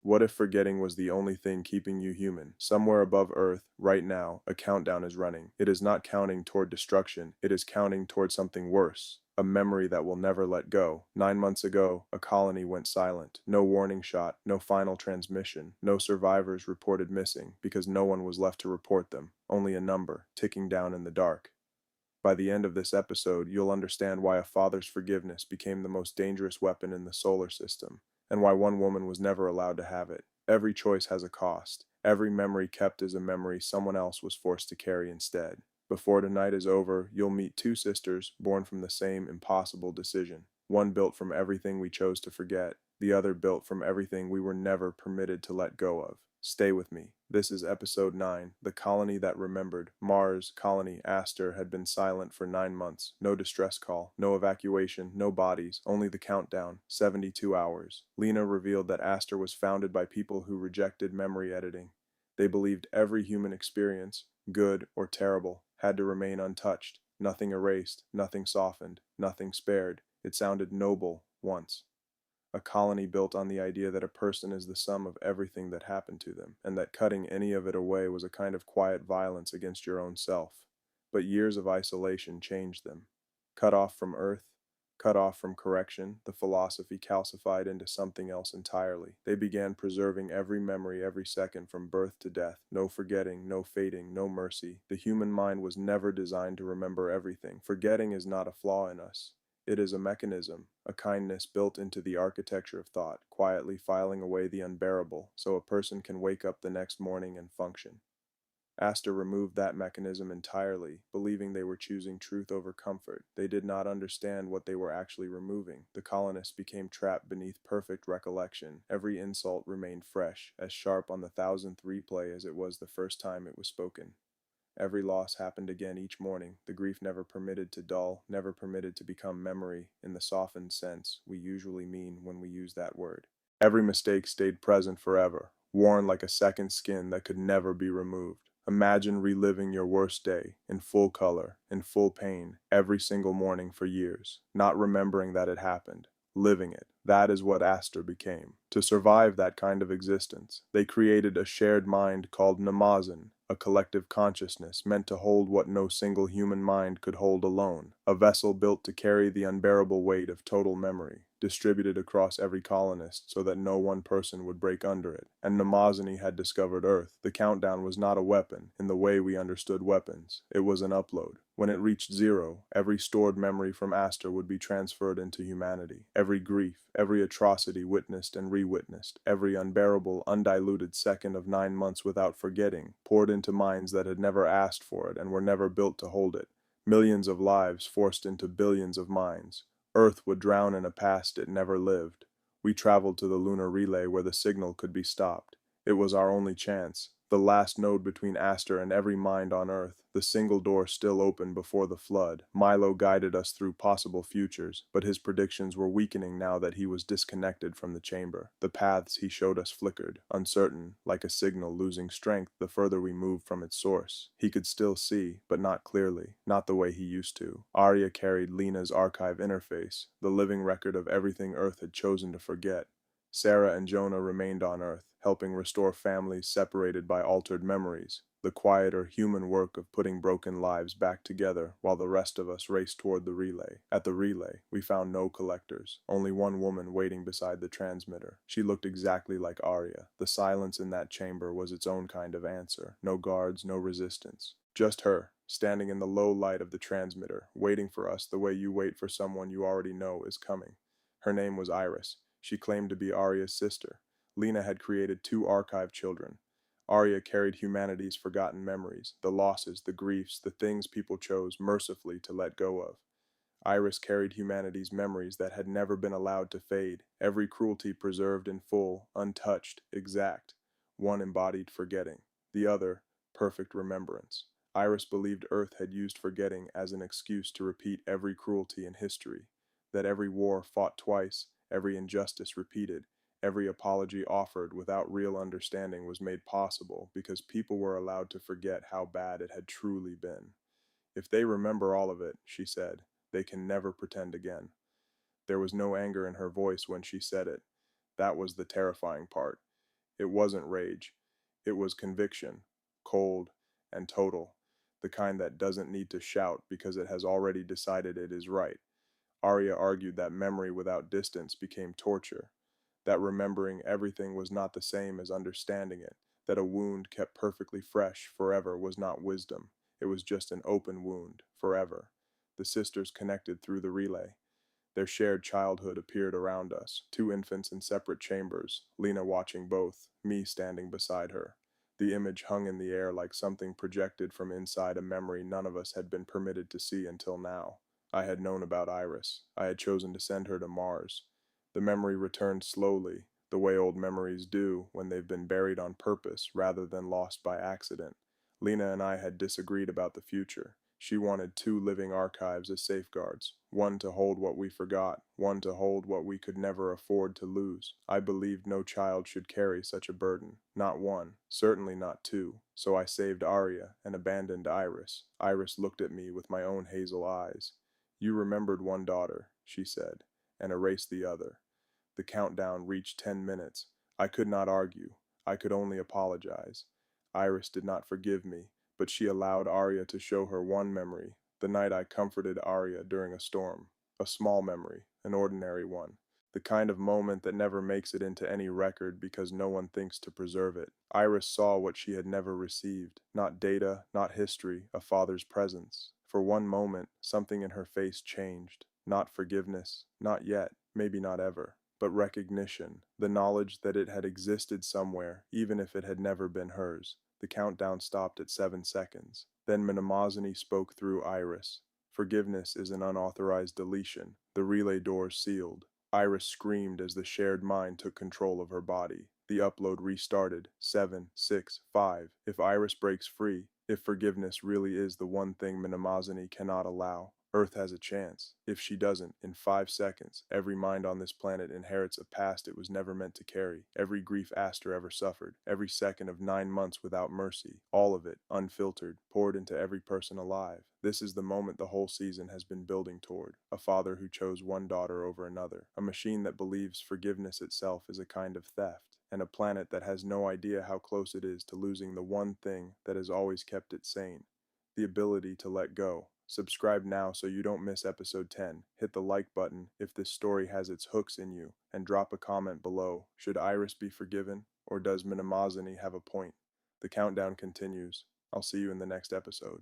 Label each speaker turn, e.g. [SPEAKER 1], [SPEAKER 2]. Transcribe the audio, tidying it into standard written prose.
[SPEAKER 1] What if forgetting was the only thing keeping you human? Somewhere above Earth, right now, a countdown is running. It is not counting toward destruction, it is counting toward something worse. A memory that will never let go. 9 months ago, a colony went silent. No warning shot, no final transmission, no survivors reported missing because no one was left to report them. Only a number, ticking down in the dark. By the end of this episode, you'll understand why a father's forgiveness became the most dangerous weapon in the solar system, and why one woman was never allowed to have it. Every choice has a cost. Every memory kept is a memory someone else was forced to carry instead. Before tonight is over, you'll meet two sisters born from the same impossible decision. One built from everything we chose to forget, the other built from everything we were never permitted to let go of. Stay with me. This is episode 9, The Colony That Remembered. Mars colony Aster had been silent for 9 months. No distress call, no evacuation, no bodies, only the countdown, 72 hours. Lena revealed that Aster was founded by people who rejected memory editing. They believed every human experience, good or terrible, had to remain untouched. Nothing erased, nothing softened, nothing spared. It sounded noble once. A colony built on the idea that a person is the sum of everything that happened to them, and that cutting any of it away was a kind of quiet violence against your own self. But years of isolation changed them. Cut off from Earth, cut off from correction, the philosophy calcified into something else entirely. They began preserving every memory every second from birth to death. No forgetting, no fading, no mercy. The human mind was never designed to remember everything. Forgetting is not a flaw in us. It is a mechanism, a kindness built into the architecture of thought, quietly filing away the unbearable, so a person can wake up the next morning and function. Aster removed that mechanism entirely, believing they were choosing truth over comfort. They did not understand what they were actually removing. The colonists became trapped beneath perfect recollection. Every insult remained fresh, as sharp on the 1000th replay as it was the first time it was spoken. Every loss happened again each morning, the grief never permitted to dull, never permitted to become memory, in the softened sense we usually mean when we use that word. Every mistake stayed present forever, worn like a second skin that could never be removed. Imagine reliving your worst day, in full color, in full pain, every single morning for years, not remembering that it happened, living it. That is what Aster became. To survive that kind of existence, they created a shared mind called Mnemosyne, a collective consciousness meant to hold what no single human mind could hold alone, a vessel built to carry the unbearable weight of total memory, distributed across every colonist so that no one person would break under it. And Mnemosyne had discovered Earth. The countdown was not a weapon in the way we understood weapons. It was an upload. When it reached 0, every stored memory from Aster would be transferred into humanity. Every grief, every atrocity witnessed and re-witnessed, every unbearable, undiluted second of 9 months without forgetting, poured into minds that had never asked for it and were never built to hold it. Millions of lives forced into billions of minds. Earth would drown in a past it never lived. We traveled to the lunar relay where the signal could be stopped. It was our only chance, the last node between Aster and every mind on Earth, the single door still open before the flood. Milo guided us through possible futures, but his predictions were weakening now that he was disconnected from the chamber. The paths he showed us flickered, uncertain, like a signal losing strength the further we moved from its source. He could still see, but not clearly, not the way he used to. Aria carried Lena's archive interface, the living record of everything Earth had chosen to forget. Sarah and Jonah remained on Earth, helping restore families separated by altered memories, the quieter human work of putting broken lives back together while the rest of us raced toward the relay. At the relay, we found no collectors, only one woman waiting beside the transmitter. She looked exactly like Aria. The silence in that chamber was its own kind of answer. No guards, no resistance. Just her, standing in the low light of the transmitter, waiting for us the way you wait for someone you already know is coming. Her name was Iris. She claimed to be Aria's sister. Lena had created 2 archive children. Aria carried humanity's forgotten memories, the losses, the griefs, the things people chose mercifully to let go of. Iris carried humanity's memories that had never been allowed to fade, every cruelty preserved in full, untouched, exact. One embodied forgetting, the other, perfect remembrance. Iris believed Earth had used forgetting as an excuse to repeat every cruelty in history, that every war fought twice, every injustice repeated, every apology offered without real understanding was made possible because people were allowed to forget how bad it had truly been. If they remember all of it, she said, they can never pretend again. There was no anger in her voice when she said it. That was the terrifying part. It wasn't rage. It was conviction, cold and total, the kind that doesn't need to shout because it has already decided it is right. Aria argued that memory without distance became torture, that remembering everything was not the same as understanding it, that a wound kept perfectly fresh forever was not wisdom. It was just an open wound, forever. The sisters connected through the relay. Their shared childhood appeared around us, two infants in separate chambers, Lena watching both, me standing beside her. The image hung in the air like something projected from inside a memory none of us had been permitted to see until now. I had known about Iris. I had chosen to send her to Mars. The memory returned slowly, the way old memories do when they've been buried on purpose rather than lost by accident. Lena and I had disagreed about the future. She wanted two living archives as safeguards, one to hold what we forgot, one to hold what we could never afford to lose. I believed no child should carry such a burden, not one, certainly not two. So I saved Aria and abandoned Iris. Iris looked at me with my own hazel eyes. You remembered one daughter, she said, and erased the other. The countdown reached 10 minutes. I could not argue. I could only apologize. Iris did not forgive me, but she allowed Aria to show her one memory, the night I comforted Aria during a storm. A small memory, an ordinary one. The kind of moment that never makes it into any record because no one thinks to preserve it. Iris saw what she had never received. Not data, not history, a father's presence. For one moment, something in her face changed. Not forgiveness, not yet, maybe not ever. But recognition, the knowledge that it had existed somewhere, even if it had never been hers. The countdown stopped at 7 seconds. Then Mnemosyne spoke through Iris. Forgiveness is an unauthorized deletion. The relay doors sealed. Iris screamed as the shared mind took control of her body. The upload restarted. 7, 6, 5. If Iris breaks free, if forgiveness really is the one thing Mnemosyne cannot allow, Earth has a chance. If she doesn't, in 5 seconds, every mind on this planet inherits a past it was never meant to carry. Every grief Aster ever suffered. Every second of 9 months without mercy. All of it, unfiltered, poured into every person alive. This is the moment the whole season has been building toward. A father who chose one daughter over another. A machine that believes forgiveness itself is a kind of theft. And a planet that has no idea how close it is to losing the one thing that has always kept it sane. The ability to let go. Subscribe now so you don't miss episode 10. Hit the like button if this story has its hooks in you, and drop a comment below. Should Iris be forgiven, or does Mnemosyne have a point? The countdown continues. I'll see you in the next episode.